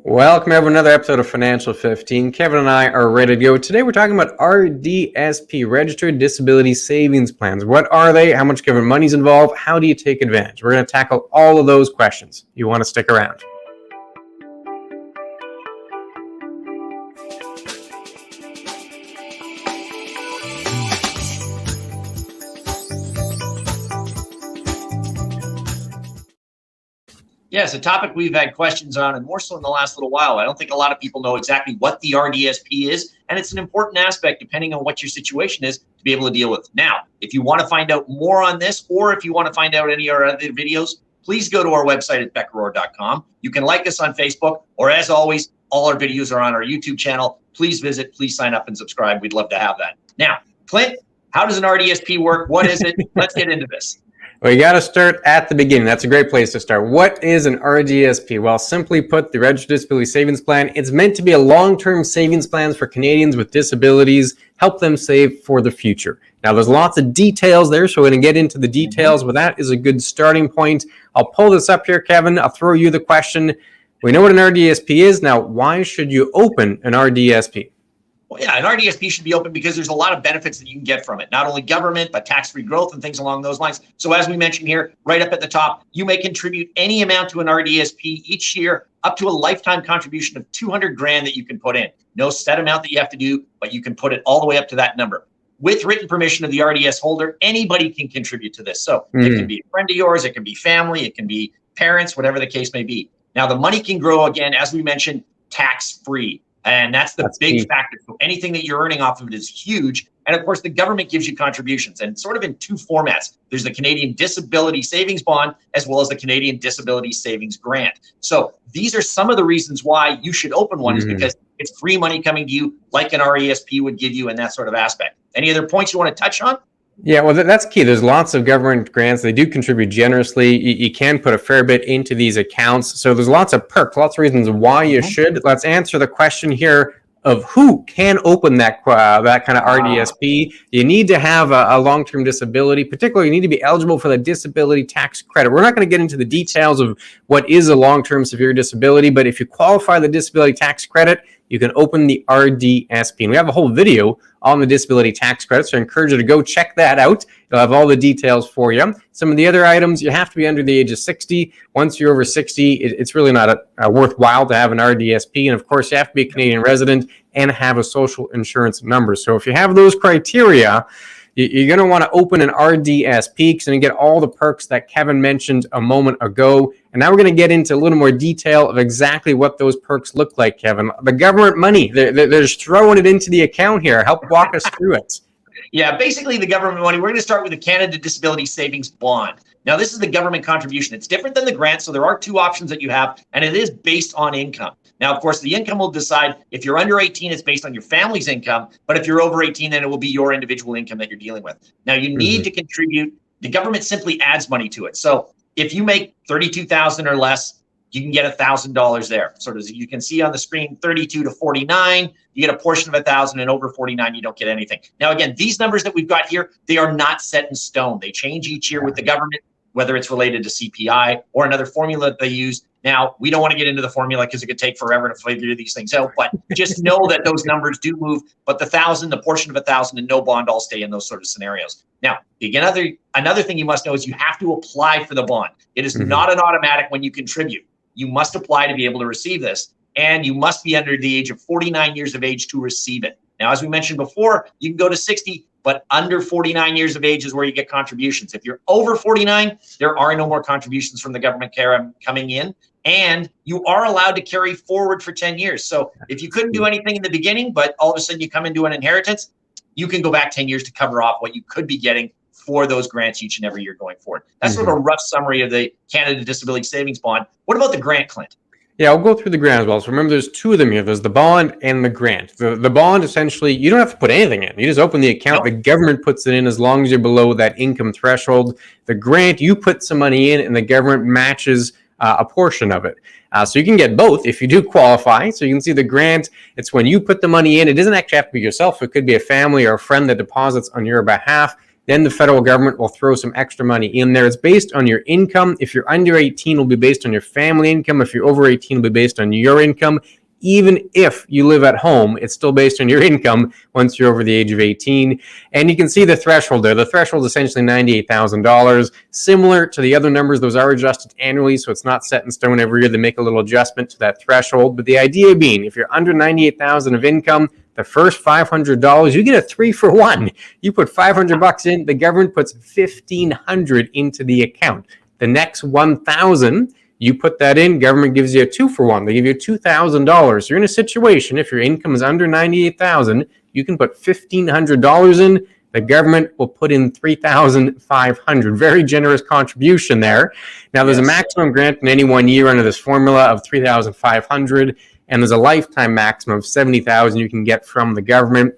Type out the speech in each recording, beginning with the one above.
Welcome to another episode of Financial 15. Kevin and I are ready to go. Today we're talking about RDSP, Registered Disability Savings Plans. What are they? How much government money is involved? How do you take advantage? We're going to tackle all of those questions. You want to stick around. Yes, a topic we've had questions on, and more so in the last little while. I don't think a lot of people know exactly what the RDSP is, and it's an important aspect depending on what your situation is to be able to deal with. Now, if you want to find out more on this, or if you want to find out any of our other videos, please go to our website at beckerorr.com. You can like us on Facebook, or as always, all our videos are on our YouTube channel. Please visit, please sign up and subscribe. We'd love to have that. Now, Clint, how does an RDSP work? What is it? Let's get into this. Well, you got to start at the beginning. That's a great place to start. What is an RDSP? Well, simply put, the Registered Disability Savings Plan, it's meant to be a long-term savings plan for Canadians with disabilities, help them save for the future. Now, there's lots of details there, so we're going to get into the details, but that is a good starting point. I'll pull this up here, Kevin. I'll throw you the question. We know what an RDSP is. Now, why should you open an RDSP? Well, yeah, an RDSP should be open because there's a lot of benefits that you can get from it. Not only government, but tax-free growth and things along those lines. So as we mentioned here, right up at the top, you may contribute any amount to an RDSP each year, up to a lifetime contribution of 200 grand that you can put in. No set amount that you have to do, but you can put it all the way up to that number. With written permission of the RDS holder, anybody can contribute to this. So it can be a friend of yours, it can be family, it can be parents, whatever the case may be. Now, the money can grow, again, as we mentioned, tax-free. And that's the big factor. So anything that you're earning off of it is huge. And of course, the government gives you contributions, and sort of in two formats. There's the Canadian Disability Savings Bond, as well as the Canadian Disability Savings Grant. So these are some of the reasons why you should open one, is because it's free money coming to you like an RESP would give you in that sort of aspect. Any other points you want to touch on? Yeah, well, that's key. There's lots of government grants. They do contribute generously. You can put a fair bit into these accounts. So there's lots of perks, lots of reasons why you should. Let's answer the question here of who can open that kind of RDSP. You need to have a long-term disability. Particularly, you need to be eligible for the disability tax credit. We're not going to get into the details of what is a long-term severe disability, but if you qualify the disability tax credit, you can open the RDSP. And we have a whole video on the disability tax credit, so I encourage you to go check that out. It'll have all the details for you. Some of the other items, you have to be under the age of 60. Once you're over 60, it's really not worthwhile to have an RDSP. And of course, you have to be a Canadian resident and have a social insurance number. So if you have those criteria, you're going to want to open an RDSP because you get all the perks that Kevin mentioned a moment ago. And now we're going to get into a little more detail of exactly what those perks look like, Kevin. The government money, they're just throwing it into the account here. Help walk us through it. Yeah, basically the government money. We're going to start with the Canada Disability Savings Bond. Now, this is the government contribution. It's different than the grant, so there are two options that you have, and it is based on income. Now, of course, the income will decide. If you're under 18, it's based on your family's income, but if you're over 18, then it will be your individual income that you're dealing with. Now, you need to contribute. The government simply adds money to it. So if you make $32,000 or less, you can get $1,000 there. So as you can see on the screen, 32 to 49, you get a portion of 1,000, and over 49, you don't get anything. Now, again, these numbers that we've got here, they are not set in stone. They change each year with the government, whether it's related to CPI or another formula that they use. Now, we don't want to get into the formula because it could take forever to figure these things out, but just know that those numbers do move. But the 1,000, the portion of 1,000, and no bond all stay in those sort of scenarios. Now, again, another thing you must know is you have to apply for the bond. It is not an automatic when you contribute. You must apply to be able to receive this, and you must be under the age of 49 years of age to receive it. Now, as we mentioned before, you can go to 60, but under 49 years of age is where you get contributions. If you're over 49, there are no more contributions from the government coming in, and you are allowed to carry forward for 10 years. So if you couldn't do anything in the beginning, but all of a sudden you come into an inheritance, you can go back 10 years to cover off what you could be getting for those grants each and every year going forward. That's sort of a rough summary of the Canada Disability Savings Bond. What about the grant, Clint? Yeah, I'll go through the grant as well. So remember, there's two of them here. There's the bond and the grant. The bond, essentially, you don't have to put anything in. You just open the account. The government puts it in as long as you're below that income threshold. The grant, you put some money in, and the government matches a portion of it. So you can get both if you do qualify. So you can see the grant, it's when you put the money in. It doesn't actually have to be yourself. It could be a family or a friend that deposits on your behalf. then the federal government will throw some extra money in there. It's based on your income. If you're under 18, it'll be based on your family income. If you're over 18, it'll be based on your income. Even if you live at home, it's still based on your income once you're over the age of 18. And you can see the threshold there. The threshold is essentially $98,000. Similar to the other numbers, those are adjusted annually, so it's not set in stone every year. They make a little adjustment to that threshold. But the idea being, if you're under $98,000 of income, the first $500, you get a 3-for-1. You put $500 in, the government puts $1,500 into the account. The next $1,000, you put that in, government gives you a 2-for-1. They give you $2,000. You're in a situation, if your income is under $98,000, you can put $1,500 in. The government will put in $3,500. Very generous contribution there. Now, there's a maximum grant in any 1 year under this formula of $3,500, and there's a lifetime maximum of $70,000 you can get from the government.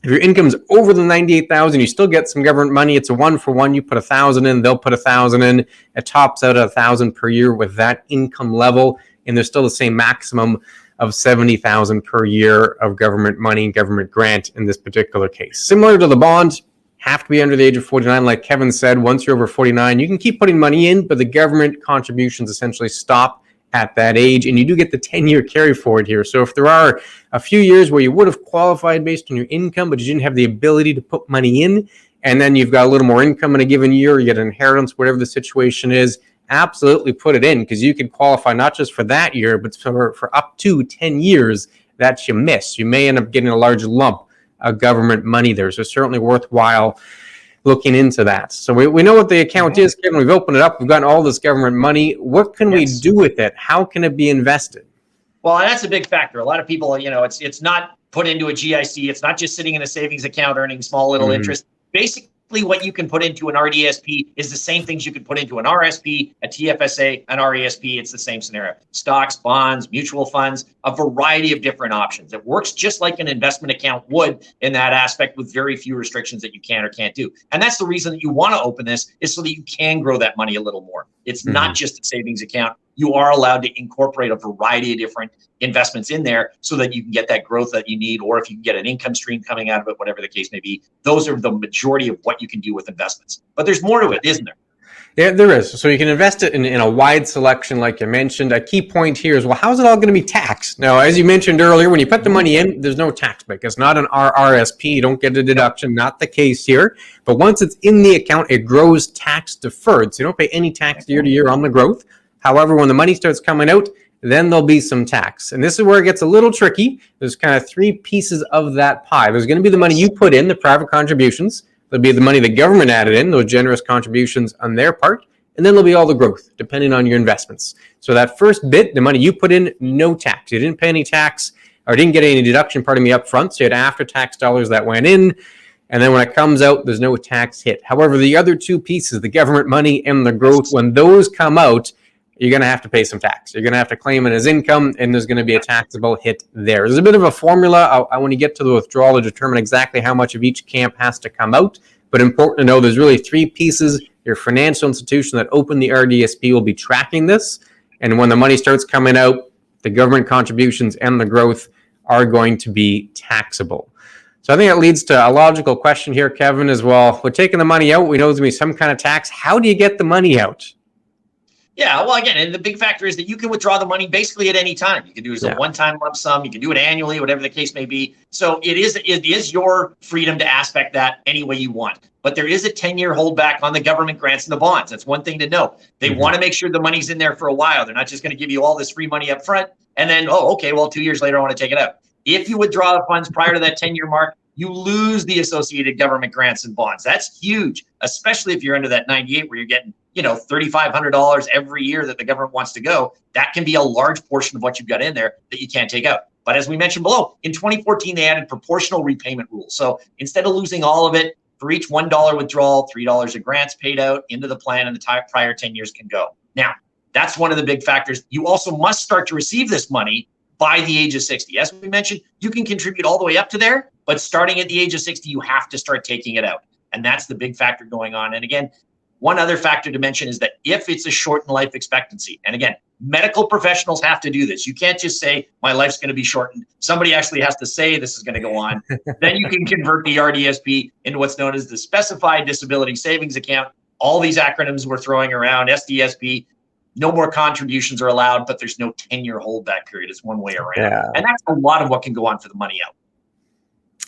If your income's over the $98,000, you still get some government money. It's a 1-for-1. You put $1,000 in, they'll put $1,000 in. It tops out at $1,000 per year with that income level, and there's still the same maximum of $70,000 per year of government money, government grant in this particular case. Similar to the bond, have to be under the age of 49. Like Kevin said, once you're over 49, you can keep putting money in, but the government contributions essentially stop at that age, and you do get the 10-year carry forward here. So if there are a few years where you would have qualified based on your income, but you didn't have the ability to put money in, and then you've got a little more income in a given year, you get an inheritance, whatever the situation is, absolutely put it in, because you could qualify not just for that year, but for up to 10 years that you miss. You may end up getting a large lump of government money there. So certainly worthwhile looking into that. So we know what the account is, Kevin. We've opened it up. We've gotten all this government money. What can we do with it? How can it be invested? Well, that's a big factor. A lot of people, it's not put into a GIC. It's not just sitting in a savings account earning small little interest. Basically, what you can put into an RDSP is the same things you could put into an RSP, a TFSA, an RESP. It's the same scenario. Stocks, bonds, mutual funds, a variety of different options. It works just like an investment account would in that aspect, with very few restrictions that you can or can't do. And that's the reason that you want to open this, is so that you can grow that money a little more. It's not just a savings account. You are allowed to incorporate a variety of different investments in there so that you can get that growth that you need, or if you can get an income stream coming out of it, whatever the case may be. Those are the majority of what you can do with investments. But there's more to it, isn't there? Yeah, there is. So you can invest it in a wide selection, like you mentioned. A key point here is, well, how's it all going to be taxed? Now, as you mentioned earlier, when you put the money in, there's no tax break. It's not an RRSP. You don't get a deduction. Not the case here. But once it's in the account, it grows tax deferred. So you don't pay any tax year to year on the growth. However, when the money starts coming out, then there'll be some tax. And this is where it gets a little tricky. There's kind of three pieces of that pie. There's going to be the money you put in, the private contributions. There'll be the money the government added in, those generous contributions on their part. And then there'll be all the growth, depending on your investments. So that first bit, the money you put in, no tax. You didn't pay any tax, or didn't get any deduction, up front. So you had after-tax dollars that went in. And then when it comes out, there's no tax hit. However, the other two pieces, the government money and the growth, when those come out, you're going to have to pay some tax. You're going to have to claim it as income, and there's going to be a taxable hit there. There's a bit of a formula. I want to get to the withdrawal to determine exactly how much of each camp has to come out. But important to know, there's really three pieces. Your financial institution that opened the RDSP will be tracking this. And when the money starts coming out, the government contributions and the growth are going to be taxable. So I think it leads to a logical question here, Kevin, as well. We're taking the money out. We know there's going to be some kind of tax. How do you get the money out? Yeah, well, again, and the big factor is that you can withdraw the money basically at any time. You can do it as a one-time lump sum. You can do it annually, whatever the case may be. So it is your freedom to aspect that any way you want. But there is a 10-year holdback on the government grants and the bonds. That's one thing to know. They want to make sure the money's in there for a while. They're not just going to give you all this free money up front and then, 2 years later, I want to take it out. If you withdraw the funds prior to that 10-year mark, you lose the associated government grants and bonds. That's huge, especially if you're under that 98 where you're getting, $3,500 every year that the government wants to go. That can be a large portion of what you've got in there that you can't take out. But as we mentioned below, in 2014, they added proportional repayment rules. So instead of losing all of it, for each $1 withdrawal, $3 of grants paid out into the plan, and the prior 10 years can go. Now, that's one of the big factors. You also must start to receive this money by the age of 60. As we mentioned, you can contribute all the way up to there, but starting at the age of 60, you have to start taking it out. And that's the big factor going on. And again, One other factor to mention is that if it's a shortened life expectancy, and again, medical professionals have to do this. You can't just say, my life's going to be shortened. Somebody actually has to say this is going to go on. Then you can convert the RDSP into what's known as the Specified Disability Savings Account. All these acronyms we're throwing around, SDSP, no more contributions are allowed, but there's no 10-year holdback period. It's one way around. Yeah. And that's a lot of what can go on for the money out.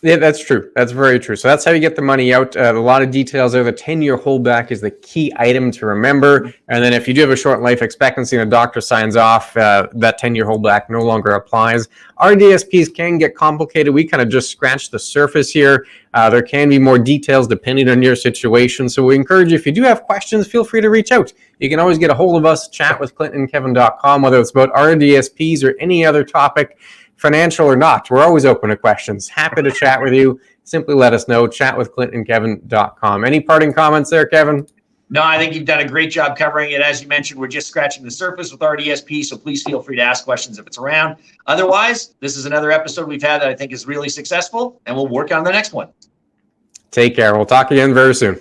Yeah, that's true. That's very true. So that's how you get the money out. A lot of details there. The 10-year holdback is the key item to remember. And then if you do have a short life expectancy and a doctor signs off, that 10-year holdback no longer applies. RDSPs can get complicated. We kind of just scratched the surface here. There can be more details depending on your situation. So we encourage you, if you do have questions, feel free to reach out. You can always get a hold of us, chatwithclintonkevin.com, whether it's about RDSPs or any other topic, financial or not. We're always open to questions. Happy to chat with you. Simply let us know. Chatwithclintonkevin.com. Any parting comments there, Kevin? No, I think you've done a great job covering it. As you mentioned, we're just scratching the surface with RDSP, so please feel free to ask questions if it's around. Otherwise, this is another episode we've had that I think is really successful, and we'll work on the next one. Take care. We'll talk again very soon.